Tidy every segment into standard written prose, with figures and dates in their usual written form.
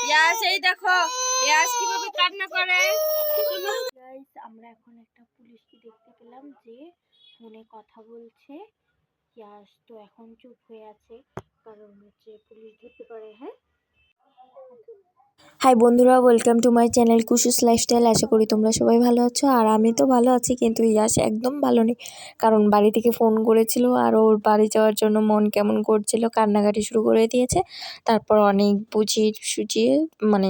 ইয়াস এই দেখো ইয়াস কিভাবে কান্না করে। গাইস আমরা এখন একটা পুলিশকে দেখতে পেলাম যে ফোনে কথা বলছে। ইয়াস তো এখন চুপ হয়ে আছে কারণ হচ্ছে পুলিশ ধরতে পারে। হ্যাঁ, হাই বন্ধুরা, welcome to my channel Kushus lifestyle. আশা করি তোমরা সবাই ভালো আছো, আর আমি তো ভালো আছি, কিন্তু ইয়াস একদম ভালো নেই। কারণ বাড়ি থেকে ফোন করেছিল আর ওর বাড়ি যাওয়ার জন্য মন কেমন করছিল, কান্নাকাটি শুরু করে দিয়েছে। তারপর অনেক বুঝিয়ে সুঝিয়ে মানে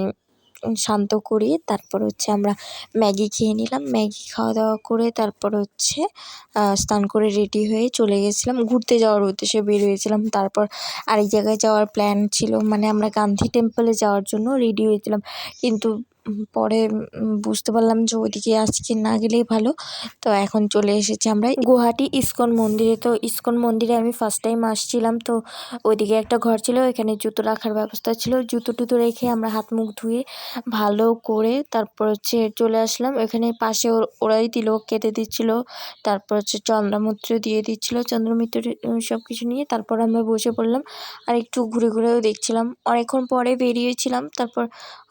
শান্ত করিয়ে তারপর হচ্ছে আমরা ম্যাগি খেয়ে নিলাম। ম্যাগি খাওয়া দাওয়া করে তারপর হচ্ছে স্নান করে রেডি হয়ে চলে গেছিলাম ঘুরতে যাওয়ার উদ্দেশ্যে, বের হয়েছিলাম। তারপর আরেক জায়গায় যাওয়ার প্ল্যান ছিল, মানে আমরা গান্ধী টেম্পলে যাওয়ার জন্য রেডি হয়েছিলাম, কিন্তু পরে বুঝতে পারলাম যে ওইদিকে আজকে না গেলেই ভালো। তো এখন চলে এসেছি আমরা গুয়াহাটি ইস্কন মন্দিরে। তো ইস্কন মন্দিরে আমি ফার্স্ট টাইম আসছিলাম। তো ওইদিকে একটা ঘর ছিল, এখানে জুতো রাখার ব্যবস্থা ছিল। জুতো টুতো রেখে আমরা হাত মুখ ধুয়ে ভালো করে তারপর হচ্ছে চলে আসলাম। এখানে পাশে ওরাই তিলক কেটে দিচ্ছিল, তারপর হচ্ছে চন্দ্রমুদ্র দিয়ে দিচ্ছিল, চন্দ্রমিত্র সব কিছু নিয়ে তারপর আমরা বসে পড়লাম আর একটু ঘুরে ঘুরেও দেখছিলাম। অনেকক্ষণ পরে বেরিয়েছিলাম, তারপর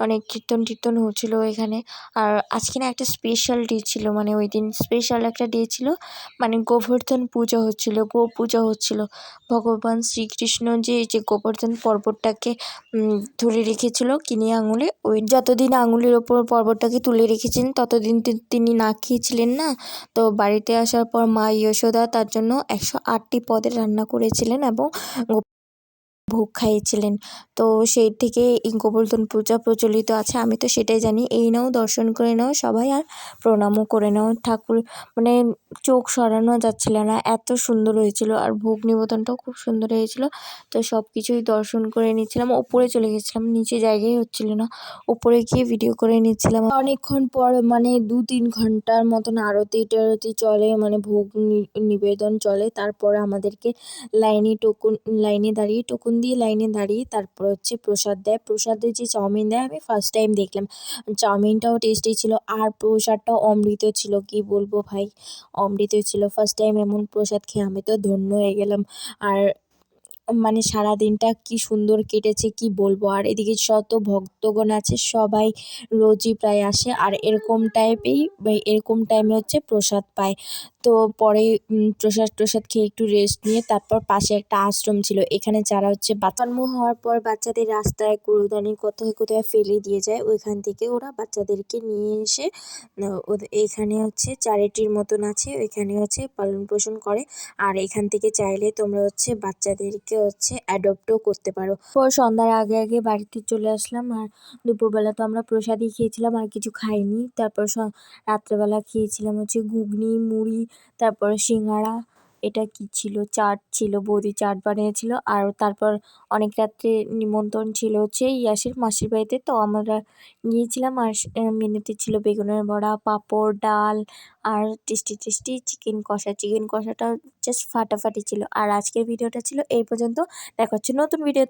অনেক কীর্তন হচ্ছিল এখানে। আর আজকে না একটা স্পেশাল ডে ছিল, মানে ওই দিন স্পেশাল একটা ডে ছিল, মানে গোবর্ধন পূজা হচ্ছিল, গো পূজা হচ্ছিল। ভগবান শ্রীকৃষ্ণ যে গোবর্ধন পর্বতটাকে ধরে রেখেছিল কিনে আঙুলে, ওই যতদিন আঙুলের ওপর পর্বতটাকে তুলে রেখেছেন ততদিন তিনি না খেয়েছিলেন না। তো বাড়িতে আসার পর মা যশোদা তার জন্য 108টি পদের রান্না করেছিলেন এবং ভোগ খাইয়েছিলেন। তো সেই থেকে এই গোবর্ধন পূজা প্রচলিত আছে, আমি তো সেটাই জানি। এই নাও দর্শন করে নাও সবাই, আর প্রণামও করে নাও। ঠাকুর মানে চোখ সরানো যাচ্ছিল না, এত সুন্দর হয়েছিল, আর ভোগ নিবেদনটাও খুব সুন্দর হয়েছিল। তো সব কিছুই দর্শন করে নিচ্ছিলাম, ওপরে চলে গেছিলাম, নিচে জায়গায় হচ্ছিল না, ওপরে গিয়ে ভিডিও করে নিচ্ছিলাম। অনেকক্ষণ পর মানে 2-3 ঘন্টার মতন আরতি টারতি চলে, মানে ভোগ নিবেদন চলে। তারপর আমাদেরকে লাইনে দাঁড়িয়ে টোকন দিয়ে লাইনে দাঁড়িয়ে তারপর হচ্ছে প্রসাদ দেয়। প্রসাদে যে চাউমিন দেয় আমি ফার্স্ট টাইম দেখলাম। চাউমিনটাও টেস্টি ছিল আর প্রসাদটাও অমৃত ছিল, কি বলবো ভাই, অমৃত ছিল। ফার্স্ট টাইম এমন প্রসাদ খেয়ে আমি তো ধন্য হয়ে গেলাম। আর মানে সারাদিনটা কি সুন্দর কেটেছে কি বলবো। আর এদিকে যত ভক্তগণ আছে সবাই রোজই প্রায় আসে, আর এরকম টাইমে হচ্ছে প্রসাদ পায়। তো পরে প্রসাদ খেয়ে একটু রেস্ট নিয়ে তারপর পাশে একটা আশ্রম ছিল, এখানে যারা হচ্ছে জন্ম হওয়ার পর বাচ্চাদের রাস্তায় কুড়োদানি কোথায় কোথায় ফেলে দিয়ে যায়, ওইখান থেকে ওরা বাচ্চাদেরকে নিয়ে এসে এখানে হচ্ছে চ্যারিটির মতন আছে, ওইখানে হচ্ছে পালন পোষণ করে। আর এখান থেকে চাইলে তোমরা হচ্ছে বাচ্চাদেরকে হচ্ছে অ্যাডপ্টও করতে পারো। পর সন্ধ্যার আগে আগে বাড়িতে চলে আসলাম, আর দুপুরবেলা তো আমরা প্রসাদই খেয়েছিলাম, আর কিছু খাইনি। তারপর রাত্রেবেলা খেয়েছিলাম হচ্ছে ঘুগনি মুড়ি, তারপর সিঙ্গাড়া, এটা কি ছিল, চাট ছিল, বৌদি চাট বানিয়েছিল। আর তারপর অনেক রাত্রে নিমন্ত্রণ ছিল হচ্ছে ইয়াসের মাসির বাড়িতে, তো আমরা গিয়েছিলাম। আর মেনুতে ছিল বেগুনের বড়া, পাঁপড়, ডাল, আর টেস্টি টেস্টি চিকেন কষা। চিকেন কষাটা জাস্ট ফাটাফাটি ছিল। আর আজকের ভিডিওটা ছিল এই পর্যন্ত, দেখা হচ্ছে নতুন ভিডিও।